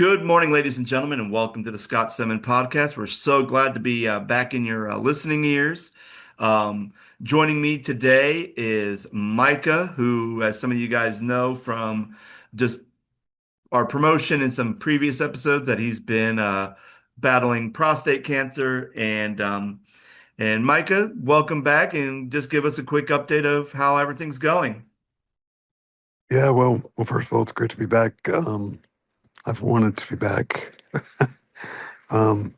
Good morning, ladies and gentlemen, and welcome to the Scott Stedman podcast. We're so glad to be back in your listening ears. Joining me today is Micah, who, as some of you guys know from just our promotion in some previous episodes, that he's been battling prostate cancer. And Micah, welcome back, and just give us a quick update of how everything's going. Yeah, first of all, it's great to be back. I've wanted to be back. Um,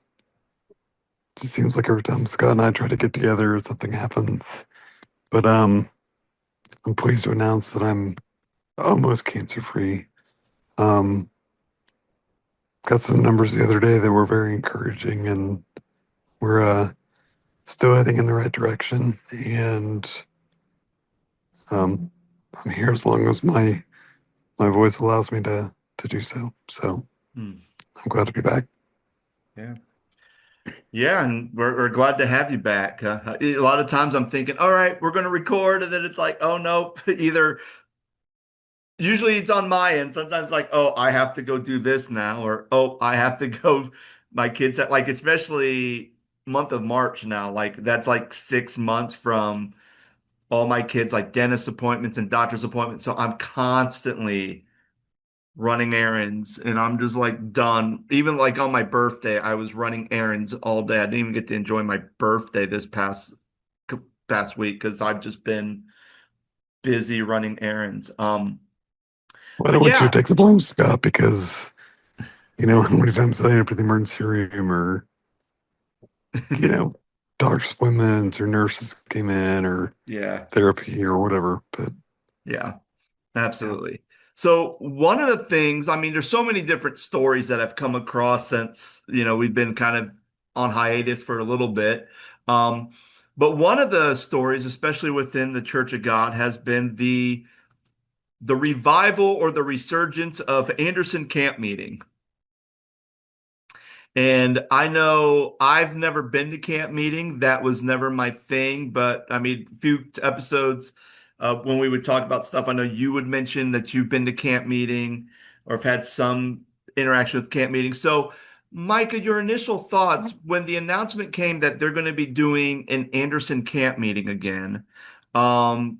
just seems like every time Scott and I try to get together, something happens. But I'm pleased to announce that I'm almost cancer-free. Um, got some numbers the other day that were very encouraging, and we're still heading in the right direction. And um, I'm here as long as my voice allows me to do so. So Hmm. I'm glad to be back. Yeah. Yeah, and we're glad to have you back. A lot of times I'm thinking, all right, we're going to record, and then it's like, oh no, either usually it's on my end. Sometimes like, oh, I have to go do this now, or oh, I have to go. My kids have, like, especially month of March now, like that's like 6 months from all my kids, like dentist appointments and doctor's appointments. So I'm constantly running errands and I'm just like done. Even like on my birthday, I was running errands all day. I didn't even get to enjoy my birthday this past week because I've just been busy running errands. Well, I But don't want you yeah, to take the blame, Scott, because how many times I ended up in the emergency room or, you know, doctor's appointments or nurses came in or yeah, therapy or whatever. But yeah, yeah, absolutely. So one of the things, I mean, there's so many different stories that I've come across since, we've been kind of on hiatus for a little bit. Um, but one of the stories, especially within the Church of God, has been the revival or the resurgence of Anderson Campmeeting. And I know I've never been to camp meeting. That was never my thing. But I mean, a few episodes when we would talk about stuff, I know you would mention that you've been to camp meeting or have had some interaction with camp meeting. So, Micah, your initial thoughts when the announcement came that they're going to be doing an Anderson camp meeting again. Um,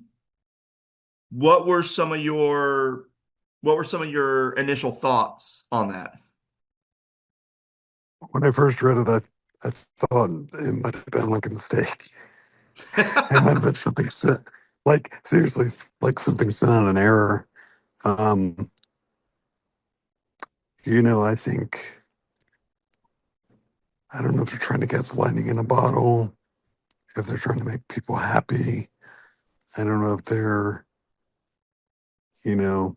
what were some of your initial thoughts on that? when I first read it, I thought it might have been like a mistake. It might have been something like seriously, like something sent out an error. Um, I think I don't know if they're trying to catch lightning in a bottle, if they're trying to make people happy. I don't know if they're, you know,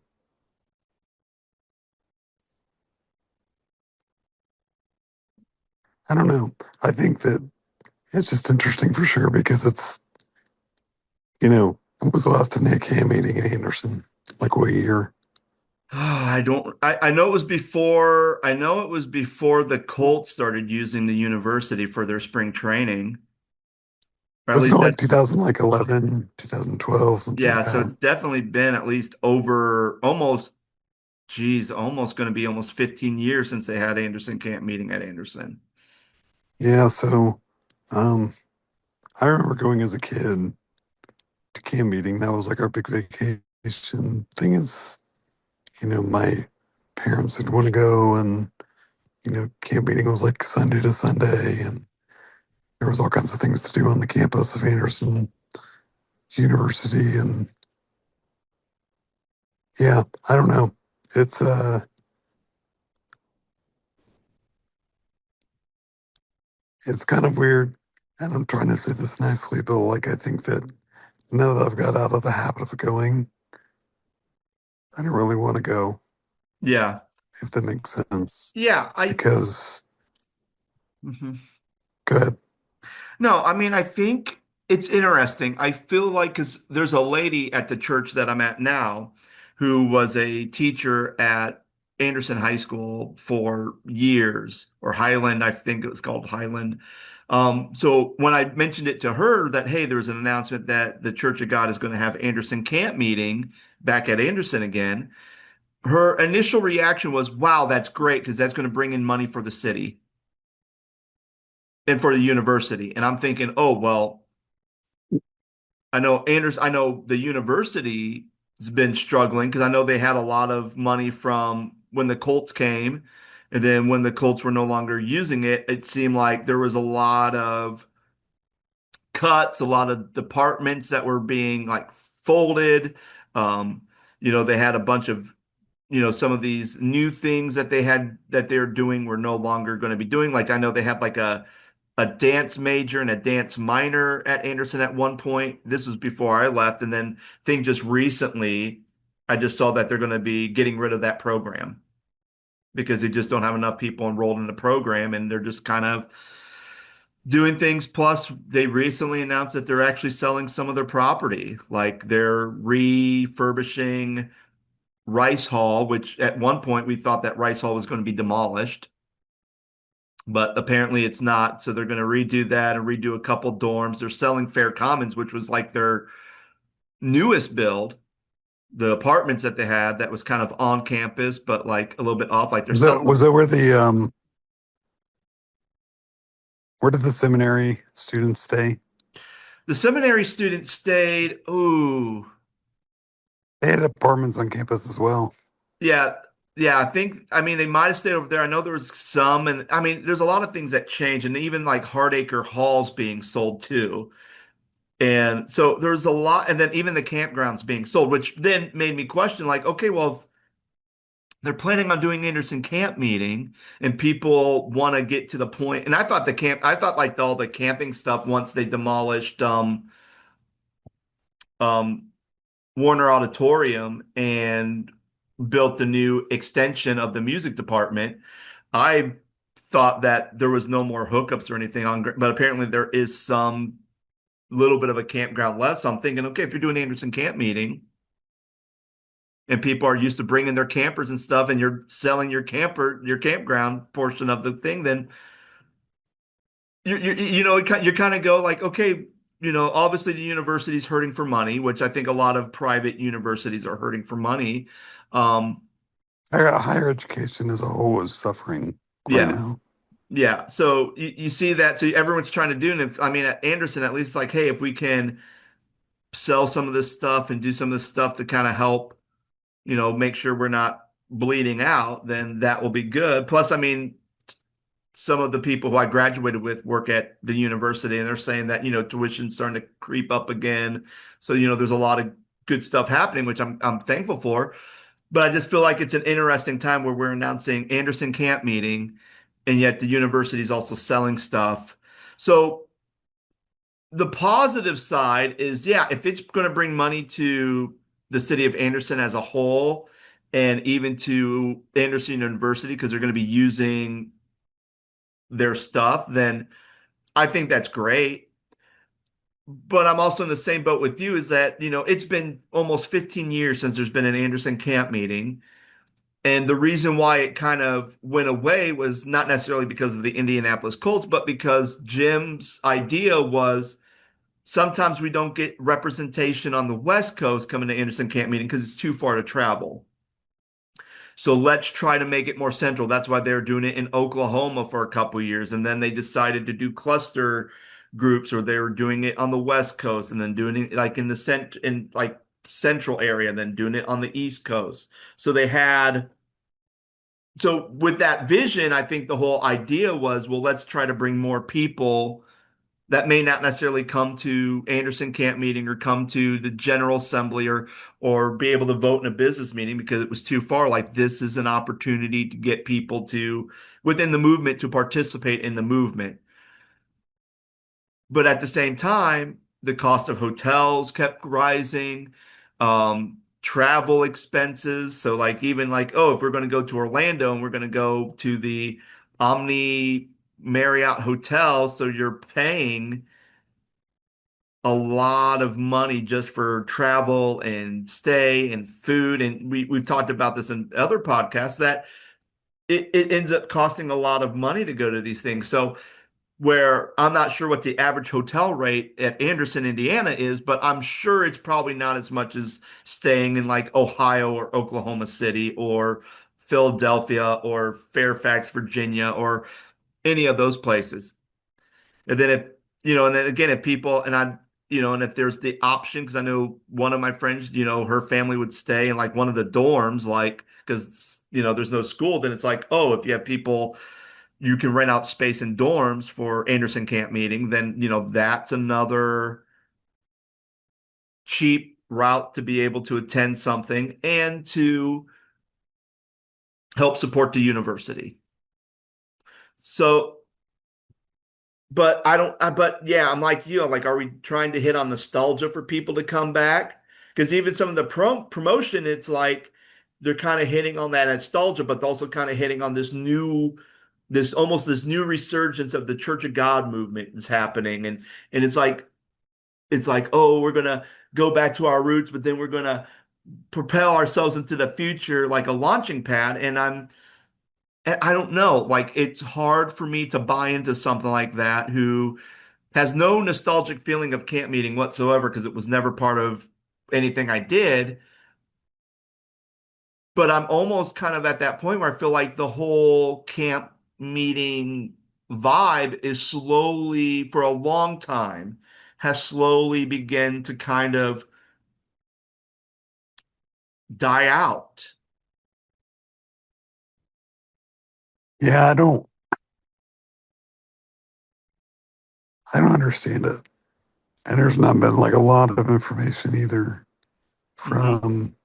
I don't know. I think that it's just interesting for sure because it was the last time they came meeting Anderson, like what year? I don't I know it was before the Colts started using the university for their spring training. Or at Wasn't it least like that's 2000, like 11, 2012, something yeah, like so that? it's definitely been at least over almost going to be almost 15 years since they had Anderson camp meeting at Anderson. Yeah, so um, I remember going as a kid to camp meeting. That was like our big vacation thing is, my parents would want to go and, camp meeting was like Sunday to Sunday and there was all kinds of things to do on the campus of Anderson University. And yeah, I don't know. It's it's kind of weird. And I'm trying to say this nicely, but like I think that now that I've got out of the habit of going, I don't really want to go, Yeah. if that makes sense. Yeah, I Because mhm. good. No, I mean, I think it's interesting. I feel like because there's a lady at the church that I'm at now who was a teacher at Anderson High School for years, or Highland, I think it was called Highland. So when I mentioned it to her that, hey, there's an announcement that the Church of God is going to have Anderson camp meeting back at Anderson again, her initial reaction was, wow, that's great because that's going to bring in money for the city and for the university. And I'm thinking, oh, well, I know the university has been struggling because I know they had a lot of money from when the Colts came. And then when the Colts were no longer using it, it seemed like there was a lot of cuts, a lot of departments that were being like folded. Um, they had a bunch of, some of these new things that they had that they're doing were no longer going to be doing. Like I know they had like a dance major and a dance minor at Anderson at one point. This was before I left, and then thing just recently, I just saw that they're going to be getting rid of that program because they just don't have enough people enrolled in the program, and they're just kind of doing things. Plus, they recently announced that they're actually selling some of their property, like they're refurbishing Rice Hall, which at one point we thought that Rice Hall was going to be demolished, but apparently it's not. So they're going to redo that and redo a couple dorms. They're selling Fair Commons, which was like their newest build, the apartments that they had that was kind of on campus, but like a little bit off. Like they're Was that selling was that where did the seminary students stay? the seminary students stayed. Ooh, They had apartments on campus as well. yeah. Yeah, I mean, they might have stayed over there. I know there was some, and I mean, there's a lot of things that change, and even like Hardacre Hall's being sold too. And so there's a lot, and then even the campgrounds being sold, which then made me question, like, okay, well, if they're planning on doing Anderson Camp Meeting, and people want to get to the point, and I thought like all the camping stuff once they demolished um, Warner Auditorium and built a new extension of the music department. I thought that there was no more hookups or anything but apparently there is some little bit of a campground left. So I'm thinking, okay, if you're doing Anderson Camp Meeting and people are used to bringing their campers and stuff, and you're selling your campground portion of the thing, then you kind of go like, okay, obviously the university's hurting for money, which I think a lot of private universities are hurting for money. Um, Higher education as a whole is suffering right yeah, now. yeah. So you see that. So everyone's trying to do, and if I mean at Anderson, at least like, hey, if we can sell some of this stuff and do some of this stuff to kind of help make sure we're not bleeding out, then that will be good. Plus, I mean, some of the people who I graduated with work at the university, and they're saying that, tuition's starting to creep up again. So, there's a lot of good stuff happening, which I'm thankful for. But I just feel like it's an interesting time where we're announcing Anderson Camp Meeting, and yet the university is also selling stuff. So the positive side is, yeah, if it's going to bring money to the city of Anderson as a whole, and even to Anderson University, because they're going to be using their stuff, then I think that's great. But I'm also in the same boat with you, is that, it's been almost 15 years since there's been an Anderson Camp Meeting. And the reason why it kind of went away was not necessarily because of the Indianapolis Colts, but because Jim's idea was sometimes we don't get representation on the West Coast coming to Anderson Camp Meeting because it's too far to travel. So let's try to make it more central. That's why they're doing it in Oklahoma for a couple years. And then they decided to do cluster groups, or they were doing it on the West Coast and then doing it like in the in like central area and then doing it on the East Coast. So with that vision, I think the whole idea was, well, let's try to bring more people that may not necessarily come to Anderson Camp Meeting or come to the General Assembly or be able to vote in a business meeting because it was too far. Like this is an opportunity to get people to within the movement to participate in the movement. But at the same time, the cost of hotels kept rising, travel expenses. So like even like, oh, if we're going to go to Orlando and we're going to go to the Omni Marriott Hotel, so you're paying a lot of money just for travel and stay and food. And we've talked about this in other podcasts that it ends up costing a lot of money to go to these things. So where I'm not sure what the average hotel rate at Anderson, Indiana is, but I'm sure it's probably not as much as staying in like Ohio or Oklahoma City or Philadelphia or Fairfax, Virginia, or any of those places. And then if, and then again, if people, and I, and if there's the option, because I know one of my friends, her family would stay in like one of the dorms, like, because, there's no school, then it's like, oh, if you have people, you can rent out space in dorms for Anderson Camp Meeting, then, that's another cheap route to be able to attend something and to help support the university. So, but I don't, but yeah, I'm like you, like, are we trying to hit on nostalgia for people to come back? Because even some of the promotion, it's like they're kind of hitting on that nostalgia, but also kind of hitting on this new resurgence of the Church of God movement is happening. And it's like, oh, we're gonna go back to our roots, but then we're gonna propel ourselves into the future like a launching pad. I don't know, like it's hard for me to buy into something like that who has no nostalgic feeling of camp meeting whatsoever because it was never part of anything I did. But I'm almost kind of at that point where I feel like the whole camp meeting vibe is slowly, for a long time, has slowly begun to kind of die out. Yeah, I don't understand it. And there's not been like a lot of information either Hmm. from,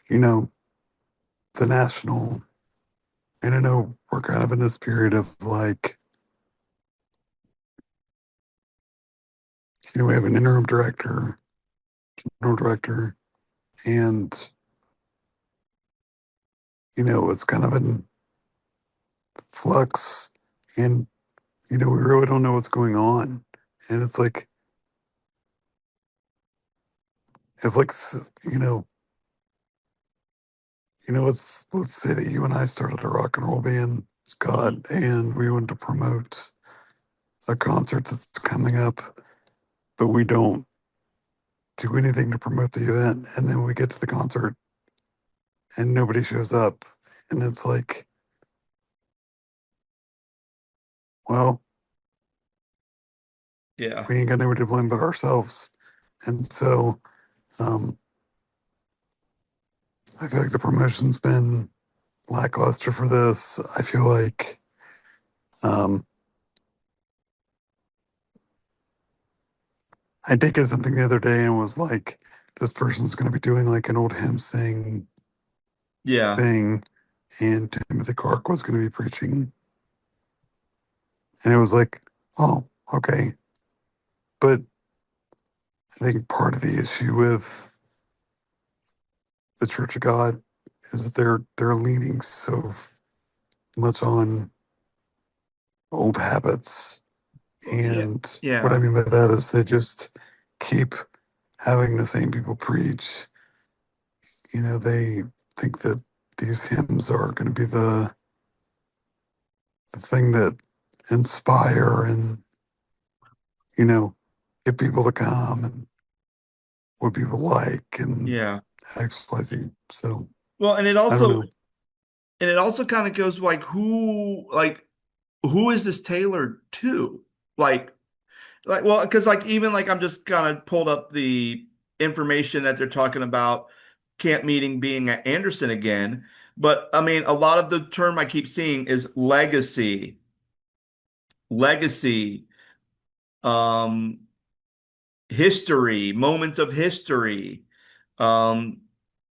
you know, the national. And I know we're kind of in this period of like, we have an interim director, and, it's kind of in flux. And, we really don't know what's going on. And it's like, let's say that you and I started a rock and roll band, Scott, Hmm. and we wanted to promote a concert that's coming up, but we don't do anything to promote the event. And then we get to the concert and nobody shows up. And it's like, well, Yeah. we ain't got nobody to blame but ourselves. And so um, I feel like the promotion's been lackluster for this. I feel like um, I did get something the other day and was like, this person's going to be doing like an old hymn sing Yeah. thing, and Timothy Clark was going to be preaching. And it was like, oh, okay. But I think part of the issue with the Church of God is that they're leaning so much on old habits. Yeah. And what I Yeah. mean by that is they just keep having the same people preach. They think that these hymns are going to be the thing that inspire and, you know, get people to come and what people like and Yeah. XYZ. So Well, I don't know. and it also kind of goes who is this tailored to? Like, well, because like even like I'm just kind of pulled up the information that they're talking about camp meeting being at Anderson again. But I mean, a lot of the term I keep seeing is legacy, um, history, moments of history. Um,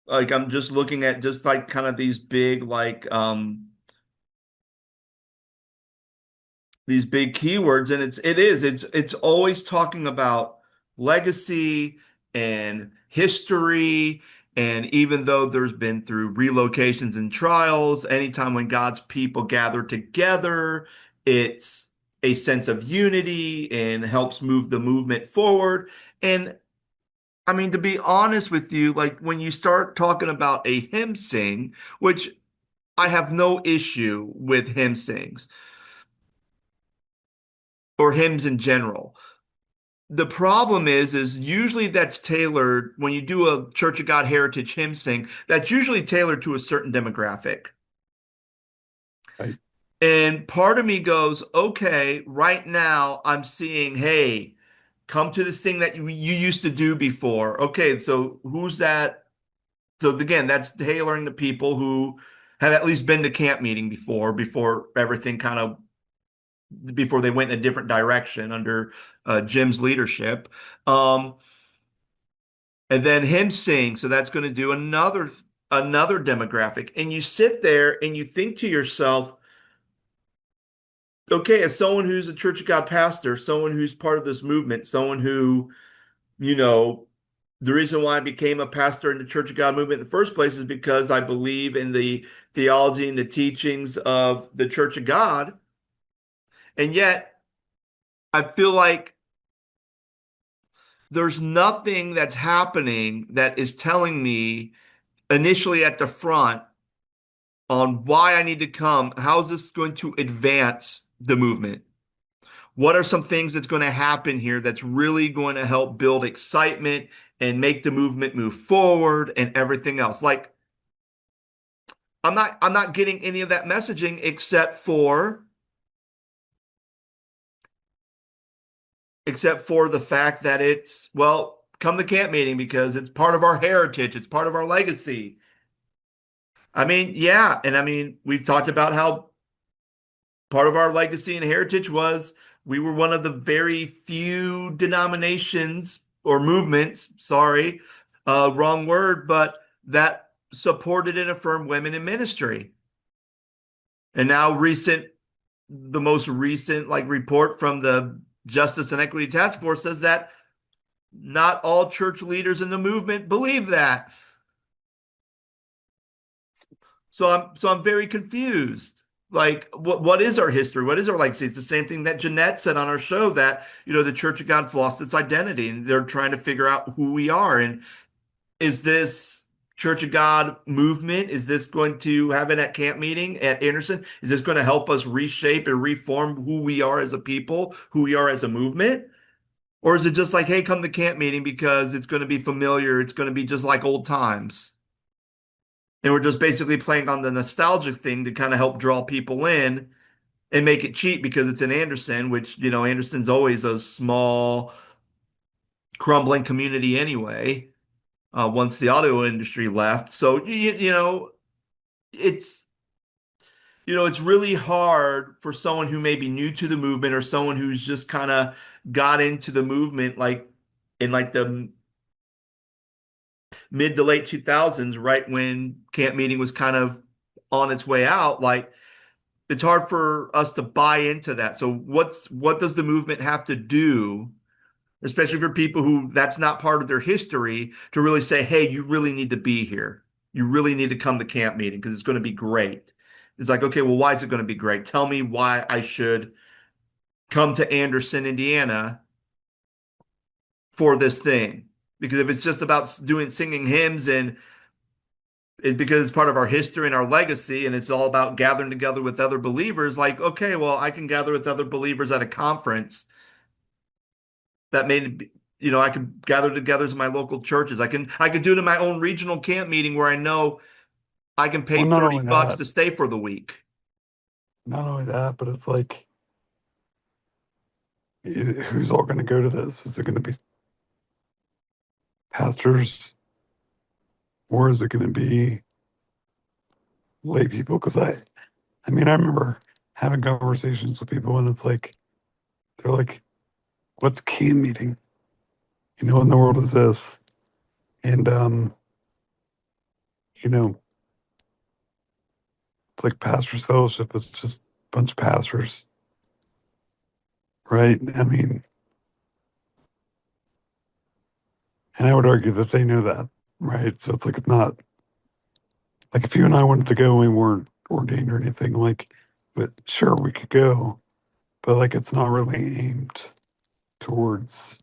like I'm just looking at just like kind of these big keywords, and it's always talking about legacy and history. And even though there's been through relocations and trials, anytime when God's people gather together, it's a sense of unity and helps move the movement forward. And I mean, to be honest with you, like when you start talking about a hymn sing, which I have no issue with hymn sings or hymns in general. The problem is usually that's tailored when you do a Church of God Heritage hymn sing, that's usually tailored to a certain demographic. Right. And part of me goes, okay, right now I'm seeing, hey, come to this thing that you used to do before. Okay, so who's that? So again, that's tailoring to people who have at least been to camp meeting before everything kind of before they went in a different direction under Jim's leadership. Um, and then him sing, so that's going to do another demographic. And you sit there and you think to yourself, okay, as someone who's a Church of God pastor, someone who's part of this movement, someone who, you know, the reason why I became a pastor in the Church of God movement in the first place is because I believe in the theology and the teachings of the Church of God. And yet, I feel like there's nothing that's happening that is telling me initially at the front on why I need to come. How is this going to advance the movement? What are some things that's going to happen here that's really going to help build excitement and make the movement move forward and everything else? Like I'm not getting any of that messaging except for the fact that it's, well, come to camp meeting because it's part of our heritage, it's part of our legacy. I mean, yeah, and I mean, we've talked about how part of our legacy and heritage was we were one of the very few denominations or movements, sorry, wrong word, but that supported and affirmed women in ministry. And now the most recent like report from the Justice and Equity Task Force says that not all church leaders in the movement believe that. So I'm very confused. Like, what is our history? What is our legacy? It's the same thing that Jeanette said on our show that, the Church of God's lost its identity and they're trying to figure out who we are. And is this Church of God movement, is this going to have it at camp meeting at Anderson? Is this going to help us reshape and reform who we are as a people, who we are as a movement? Or is it just like, hey, come to camp meeting because it's going to be familiar, it's going to be just like old times? And we're just basically playing on the nostalgic thing to kind of help draw people in and make it cheap because it's in Anderson, which, Anderson's always a small, crumbling community anyway, once the auto industry left. So, it's, it's really hard for someone who may be new to the movement or someone who's just kind of got into the movement like in like the mid to late 2000s, right when camp meeting was kind of on its way out. Like it's hard for us to buy into that. So what does the movement have to do, especially for people who that's not part of their history, to really say, hey, you really need to be here. You really need to come to camp meeting because it's going to be great. It's like, okay, well, why is it going to be great? Tell me why I should come to Anderson, Indiana for this thing. Because if it's just about doing singing hymns and it's because it's part of our history and our legacy, and it's all about gathering together with other believers. Like, okay, well, I can gather with other believers at a conference that may, I could gather together in my local churches. I could do it in my own regional camp meeting where I know I can pay Well, not 30 only bucks that, to stay for the week. but it's like, who's all going to go to this? Is it going to be pastors or is it going to be lay people? Because I mean, I remember having conversations with people and it's like, they're like, what's can meeting? In the world is this? And, you know, it's like pastor's fellowship. It's just a bunch of pastors, right? I mean, and I would argue that they know that, right? So it's like, it's not like if you and I wanted to go and we weren't ordained or anything, like, but sure, we could go, but like, it's not really aimed towards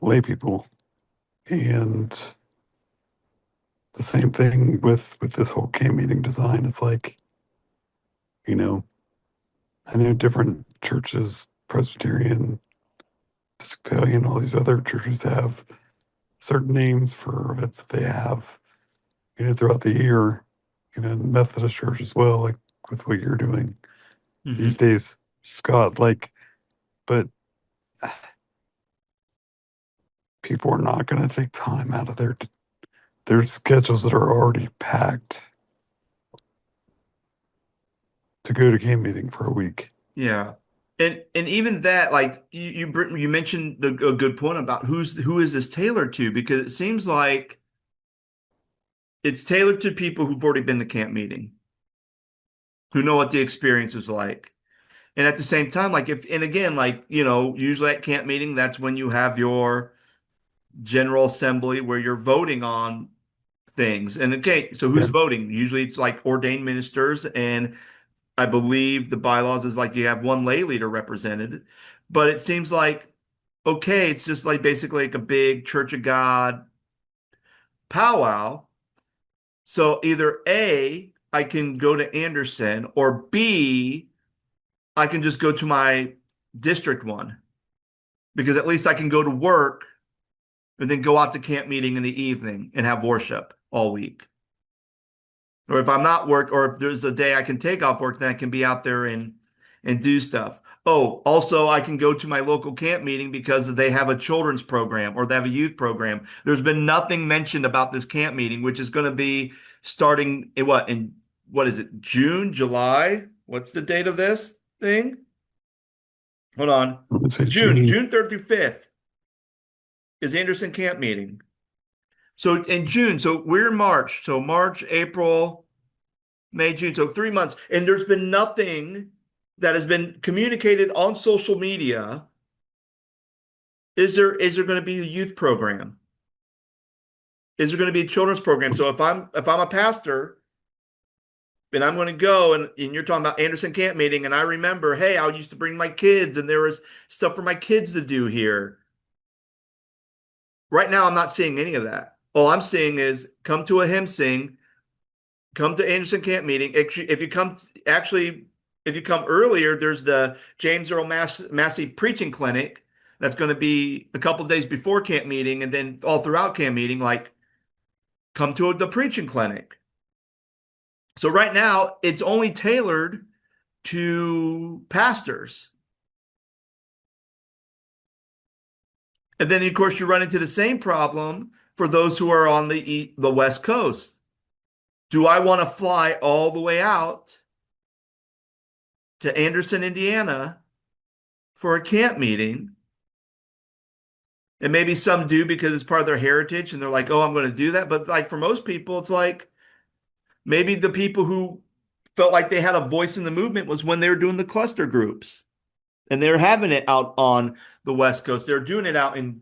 lay people. And the same thing with this whole camp meeting design. It's like, you know, I know different churches, Presbyterian, Episcopalian, all these other churches have certain names for events that they have, throughout the year. Methodist Church as well, like with what you're doing these Hmm. days, Scott. Like, but people are not going to take time out of their schedules that are already packed to go to camp meeting for a week. Yeah. And even that, like you mentioned a good point about who is this tailored to? Because it seems like it's tailored to people who've already been to camp meeting, who know what the experience is like. And at the same time, like if and again, like, usually at camp meeting, that's when you have your general assembly where you're voting on things. And okay, so who's Yeah. voting? Usually it's like ordained ministers, and I believe the bylaws is like you have one lay leader represented. But it seems like okay, it's just like basically like a big Church of God powwow. So either A, I can go to Anderson, or B, I can just go to my district one because at least I can go to work and then go out to camp meeting in the evening and have worship all week. Or if I'm not work, or if there's a day I can take off work, then I can be out there and do stuff. Oh, also I can go to my local camp meeting because they have a children's program or they have a youth program. There's been nothing mentioned about this camp meeting, which is going to be starting in what is it, June, July? What's the date of this thing? Hold on. I'm going to say June, June. June 3rd through 5th is Anderson Camp Meeting. So in June, so we're in March. So March, April, May, June. So 3 months. And there's been nothing that has been communicated on social media. Is there going to be a youth program? Is there going to be a children's program? So if I'm a pastor and I'm going to go and you're talking about Anderson Camp Meeting, and I remember, hey, I used to bring my kids and there was stuff for my kids to do here. Right now, I'm not seeing any of that. All I'm seeing is come to a hymn sing, come to Anderson Camp Meeting. If you come earlier, there's the James Earl Massey preaching clinic that's going to be a couple days before camp meeting, and then all throughout camp meeting, like come to the preaching clinic. So right now, it's only tailored to pastors. And then, of course, you run into the same problem for those who are on the West Coast. Do I want to fly all the way out to Anderson, Indiana for a camp meeting? And maybe some do because it's part of their heritage and they're like, oh, I'm going to do that. But like for most people, it's like maybe the people who felt like they had a voice in the movement was when they were doing the cluster groups and they were having it out on the West Coast. They were doing it out in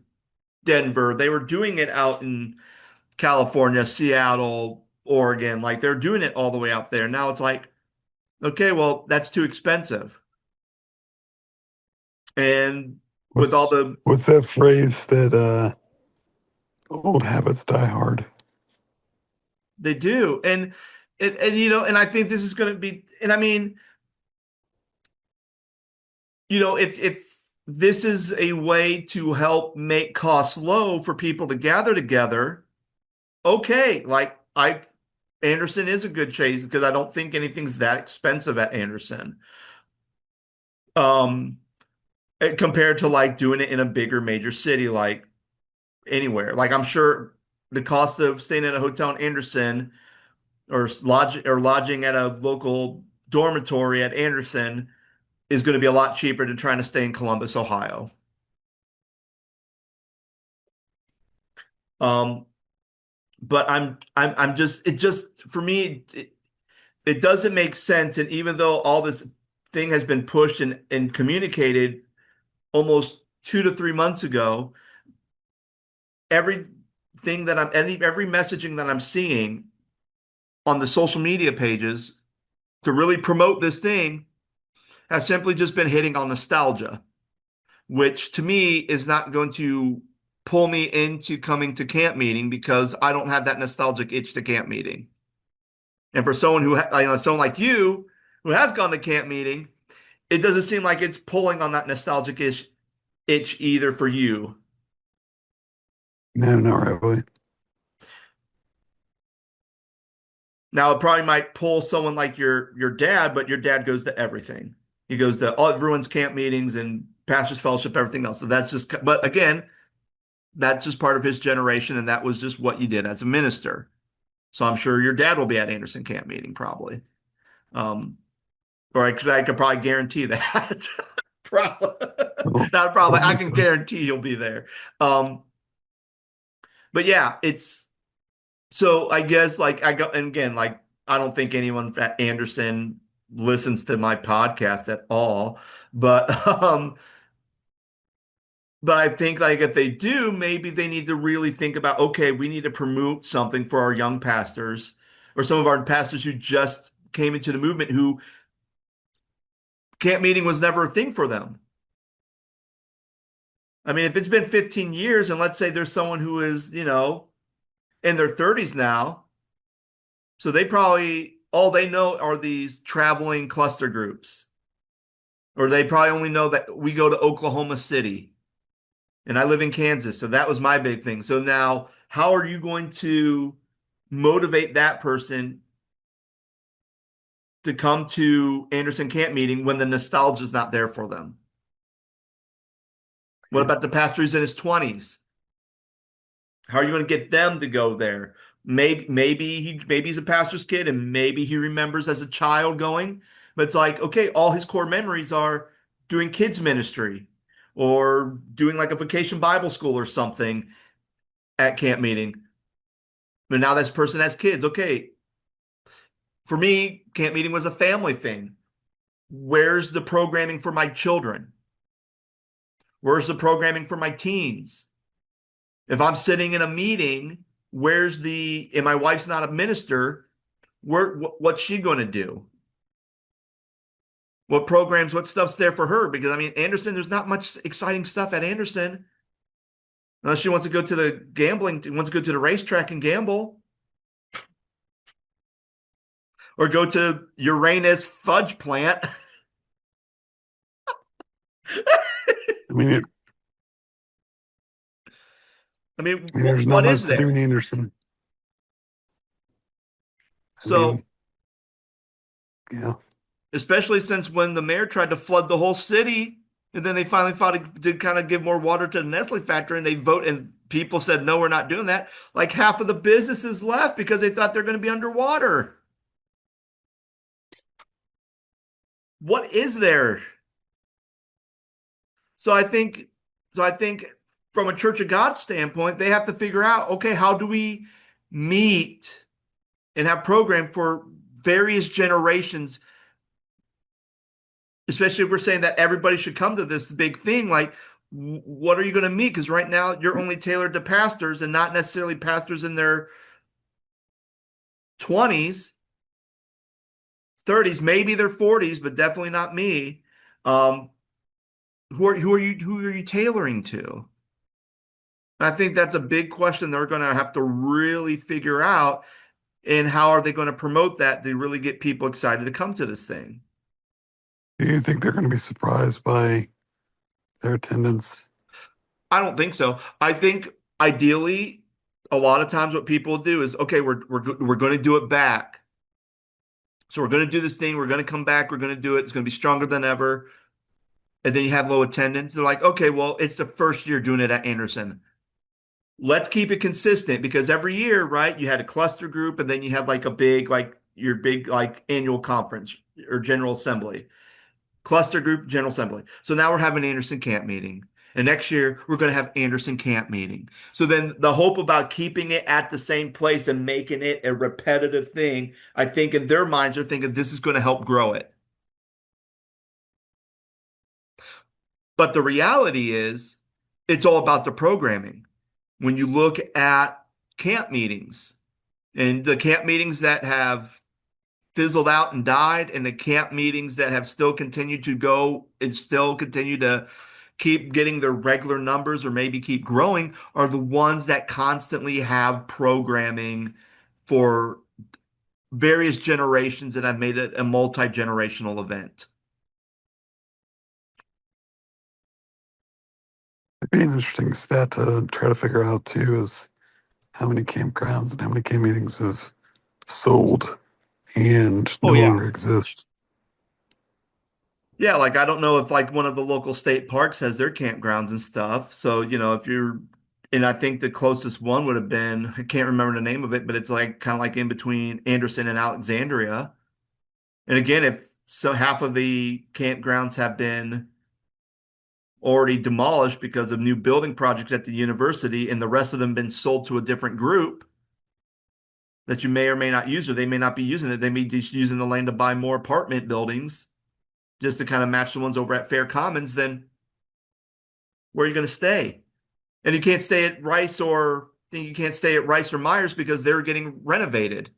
Denver. They were doing it out in California, Seattle, Oregon. Like they're doing it all the way out there. Now it's like, okay, well, that's too expensive. And with all What's the what's that phrase that old habits die hard? they do, and I think this is going to be, and I mean, if this is a way to help make costs low for people to gather together, okay, like I Anderson is a good choice because I don't think anything's that expensive at Anderson. Um, compared to like doing it in a bigger major city like anywhere. Like I'm sure the cost of staying in a hotel in Anderson or lodging at a local dormitory at Anderson is going to be a lot cheaper than trying to stay in Columbus, Ohio. Um, but I'm just it just for me it doesn't make sense. And even though all this thing has been pushed and communicated almost 2 to 3 months ago, every messaging that I'm seeing on the social media pages to really promote this thing has simply just been hitting on nostalgia, which to me is not going to. pull me into coming to camp meeting because I don't have that nostalgic itch to camp meeting. And for someone someone like you who has gone to camp meeting, it doesn't seem like it's pulling on that nostalgic itch either for you. No, not really. Now, it probably might pull someone like your dad, but your dad goes to everything. He goes to all everyone's camp meetings and pastors fellowship, everything else. So that's just, but again, that's just part of his generation, and that was just what you did as a minister. So I'm sure your dad will be at Anderson camp meeting probably. Um, or I could probably guarantee that. Probably. Well, Not probably. I can obviously. guarantee he'll be there. Um, but yeah, it's so I guess like I go and again, like I don't think anyone at Anderson listens to my podcast at all. But but I think like if they do, maybe they need to really think about, okay, we need to promote something for our young pastors or some of our pastors who just came into the movement who camp meeting was never a thing for them. I mean, if it's been 15 years and let's say there's someone who is, in their 30s now, so they probably all they know are these traveling cluster groups, or they probably only know that we go to Oklahoma City and I live in Kansas. So that was my big thing. So now, how are you going to motivate that person to come to Anderson Camp Meeting when the nostalgia is not there for them? What about the pastor who's in his 20s? How are you going to get them to go there? Maybe he's a pastor's kid and maybe he remembers as a child going, but it's like, okay, all his core memories are doing kids ministry or doing like a vacation Bible school or something at camp meeting. But now this person has kids. Okay, for me, camp meeting was a family thing. Where's the programming for my children? Where's the programming for my teens? If I'm sitting in a meeting, and my wife's not a minister, what's she going to do? What programs, what stuff's there for her? Because I mean, Anderson, there's not much exciting stuff at Anderson unless she wants to go to the wants to go to the racetrack and gamble or go to Uranus fudge plant. I mean, I mean, there's not what is much to do in there? Anderson. I So, mean, yeah. especially since when the mayor tried to flood the whole city, and then they finally fought to kind of give more water to the Nestle factory, and they vote, and people said, no, we're not doing that. Like half of the businesses left because they thought they're going to be underwater. What is there? So I think, so I think from a Church of God standpoint, they have to figure out, okay, how do we meet and have program for various generations, especially if we're saying that everybody should come to this big thing, like what are you going to meet? Because right now you're only tailored to pastors and not necessarily pastors in their 20s, 30s, maybe their 40s, but definitely not me. Um, who are you tailoring to? I think that's a big question they're going to have to really figure out. And how are they going to promote that to really get people excited to come to this thing? Do you think they're going to be surprised by their attendance? I don't think so. I think ideally, a lot of times what people do is, okay, we're going to do it back. So we're going to do this thing. We're going to come back. We're going to do it. It's going to be stronger than ever. And then you have low attendance. They're like, okay, well, it's the first year doing it at Anderson. Let's keep it consistent because every year, right, you had a cluster group and then you have like a big, like your big, like annual conference or general assembly. Cluster group, General Assembly. So now we're having Anderson Camp Meeting. And next year, we're going to have Anderson Camp Meeting. So then the hope about keeping it at the same place and making it a repetitive thing, I think in their minds are thinking this is going to help grow it. But the reality is, it's all about the programming. When you look at camp meetings and the camp meetings that have fizzled out and died, and the camp meetings that have still continued to go and still continue to keep getting their regular numbers or maybe keep growing are the ones that constantly have programming for various generations and have made it a multi-generational event. It'd be an interesting stat to try to figure out too is how many campgrounds and how many camp meetings have sold and Oh no yeah. longer exist. Yeah, like I don't know if like one of the local state parks has their campgrounds and stuff. So, if you're, and I think the closest one would have been, I can't remember the name of it, but it's like kind of like in between Anderson and Alexandria. And again, if so, half of the campgrounds have been already demolished because of new building projects at the university, and the rest of them been sold to a different group that you may or may not use, or they may not be using it. They may be just using the land to buy more apartment buildings just to kind of match the ones over at Fair Commons, then where are you going to stay? And you can't stay at Rice or Myers because they're getting renovated.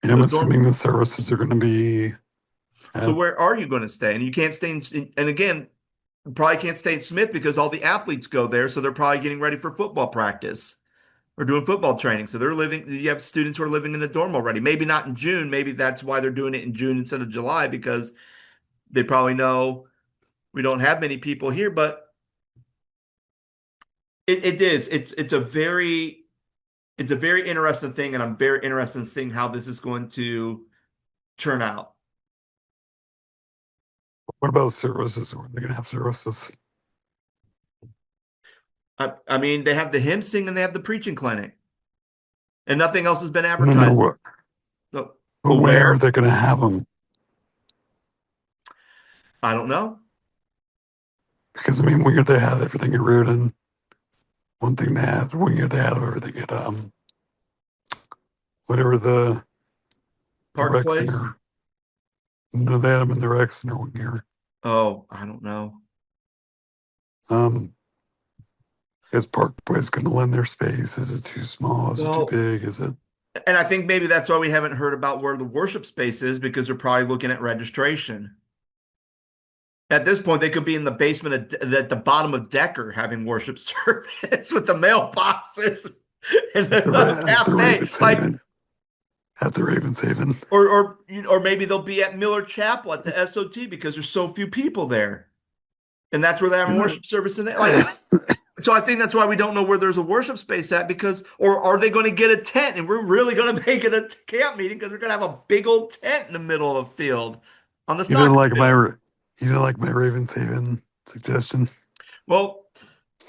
And I'm Those dorm. assuming the services are going to be So at, where are you going to stay? And you can't stay and again, you probably can't stay in Smith because all the athletes go there. So they're probably getting ready for football practice or doing football training. So you have students who are living in the dorm already. Maybe not in June. Maybe that's why they're doing it in June instead of July because they probably know we don't have many people here. But it is. It's a very interesting thing, and I'm very interested in seeing how this is going to turn out. what about services? Where are they going to have services? I mean, they have the hymn sing and they have the preaching clinic, and nothing else has been I don't know advertised. what, So, but well, where are where? they going to have them? I don't know. Because I mean, one year they had everything in Reardon. One thing they had, one year they had everything at whatever the Park rec Place? center. No, they had them in the rec center one year. Oh, I don't know. Um, is Park Place going to lend their space? Is it too small? Is it too Well, big? Is it? and I think maybe that's why we haven't heard about where the worship space is because they're probably looking at registration. At this point, they could be in the basement at the bottom of Decker having worship service with the mailboxes and At the the At the cafe. Ravens Like, Haven. At the Ravens Haven. or maybe they'll be at Miller Chapel at the SOT because there's so few people there, and that's where they're having You worship service in there. Like, so I think that's why we don't know where there's a worship space at because, or are they going to get a tent and we're really going to make it a camp meeting because we're going to have a big old tent in the middle of a field on the you didn't soccer like my field. you didn't like my Ravens Haven suggestion. Well,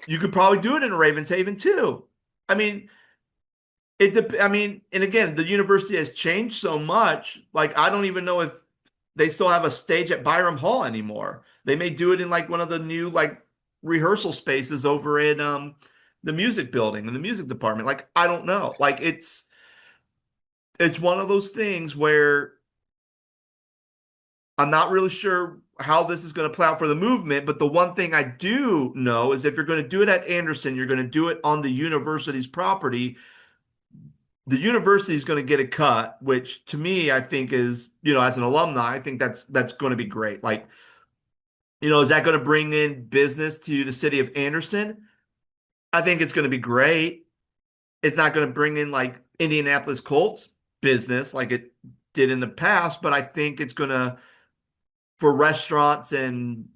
you could probably do it in a Ravens Haven too. I mean, I mean, and again, the university has changed so much. Like, I don't even know if they still have a stage at Byram Hall anymore. They may do it in like one of the new like rehearsal spaces over in the music building in the music department. Like, I don't know. Like, it's one of those things where I'm not really sure how this is going to play out for the movement, but the one thing I do know is if you're going to do it at Anderson, you're going to do it on the university's property. The university is going to get a cut, which to me, I think is, as an alumni, I think that's going to be great. Like, is that going to bring in business to the city of Anderson? I think it's going to be great. It's not going to bring in like Indianapolis Colts business like it did in the past, but I think it's going to for restaurants and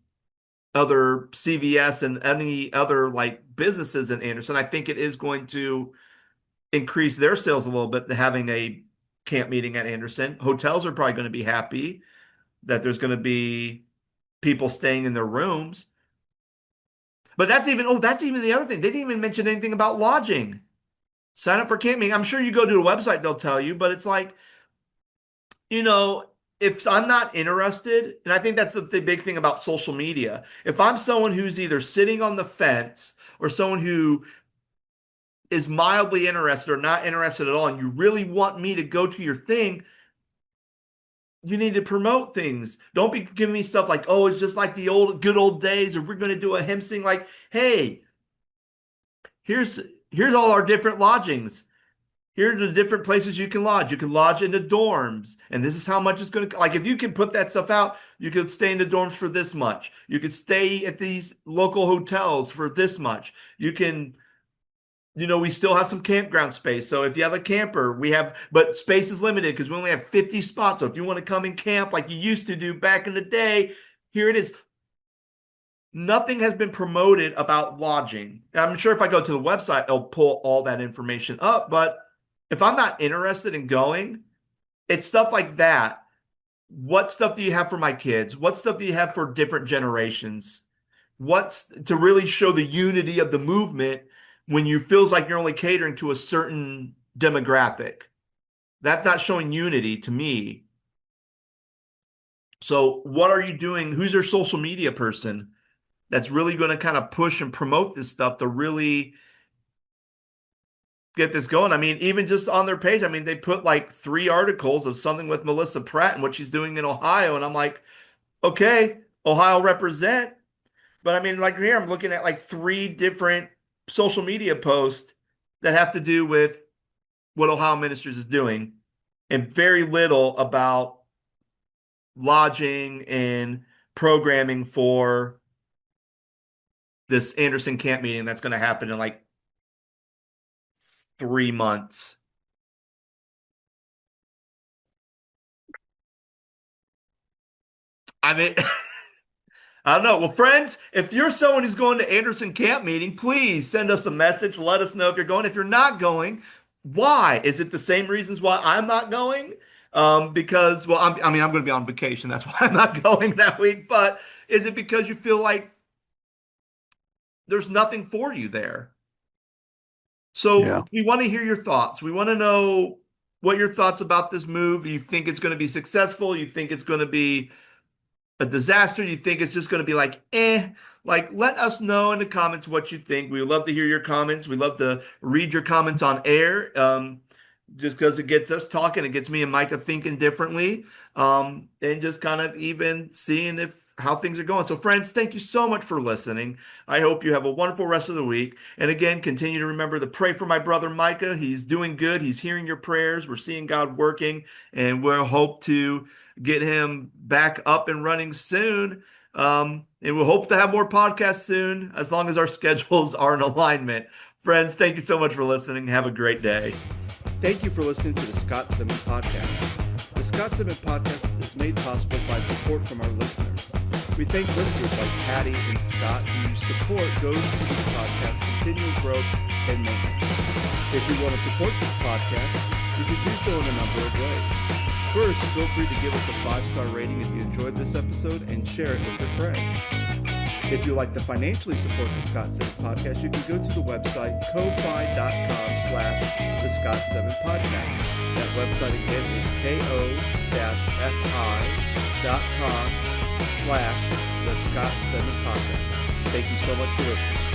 other CVS and any other like businesses in Anderson, I think it is going to increase their sales a little bit having a camp meeting at Anderson. Hotels are probably going to be happy that there's going to be people staying in their rooms. But that's even the other thing. They didn't even mention anything about lodging. Sign up for camping. I'm sure you go to a website, they'll tell you, but it's like, you know, if I'm not interested, and I think that's the big thing about social media. If I'm someone who's either sitting on the fence or someone who is mildly interested or not interested at all, and you really want me to go to your thing, you need to promote things. Don't be giving me stuff like, oh, it's just like the old good old days, or we're going to do a hymn sing. Like, hey, here's here's all our different lodgings. Here are the different places you can lodge. You can lodge in the dorms, and this is how much it's going to like. If you can put that stuff out, you could stay in the dorms for this much. You could stay at these local hotels for this much. You can, we still have some campground space. So if you have a camper, but space is limited because we only have 50 spots. So if you want to come and camp like you used to do back in the day, here it is. Nothing has been promoted about lodging. And I'm sure if I go to the website, it'll pull all that information up. But if I'm not interested in going, it's stuff like that. What stuff do you have for my kids? What stuff do you have for different generations? What's to really show the unity of the movement when you feels like you're only catering to a certain demographic? That's not showing unity to me. So what are you doing? Who's your social media person that's really going to kind of push and promote this stuff to really get this going? I mean, even just on their page, I mean, they put like 3 articles of something with Melissa Pratt and what she's doing in Ohio. And I'm like, okay, Ohio represent. But I mean, like here, I'm looking at like 3 different social media posts that have to do with what Ohio Ministries is doing and very little about lodging and programming for this Anderson Campmeeting that's going to happen in like 3 months. I mean, I don't know. Well, friends, if you're someone who's going to Anderson Campmeeting, please send us a message. Let us know if you're going. If you're not going, why? Is it the same reasons why I'm not going? Because, well, I mean, I'm going to be on vacation. That's why I'm not going that week. But is it because you feel like there's nothing for you there? So Yeah. we want to hear your thoughts. We want to know what your thoughts about this move. You think it's going to be successful? You think it's going to be a disaster? You think it's just going to be like, eh? Like, let us know in the comments what you think. We would love to hear your comments. We love to read your comments on air. Just because it gets us talking, it gets me and Micah thinking differently, and just kind of even seeing if how things are going. So, friends, thank you so much for listening. I hope you have a wonderful rest of the week. And again, continue to remember to pray for my brother Micah. He's doing good. He's hearing your prayers. We're seeing God working, and we'll hope to get him back up and running soon. And we'll hope to have more podcasts soon, as long as our schedules are in alignment. Friends, thank you so much for listening. Have a great day. Thank you for listening to the Scott Stedman Podcast. The Scott Stedman Podcast is made possible by support from our listeners. We thank listeners like Patty and Scott, whose support goes to this podcast's continual growth and maintenance. If you want to support this podcast, you can do so in a number of ways. First, feel free to give us a 5-star rating if you enjoyed this episode and share it with your friends. If you'd like to financially support the Scott Stedman Podcast, you can go to the website ko-fi.com/the Scott Stedman Podcast. That website again is ko-fi.com/the Scott Stedman Podcast. Thank you so much for listening.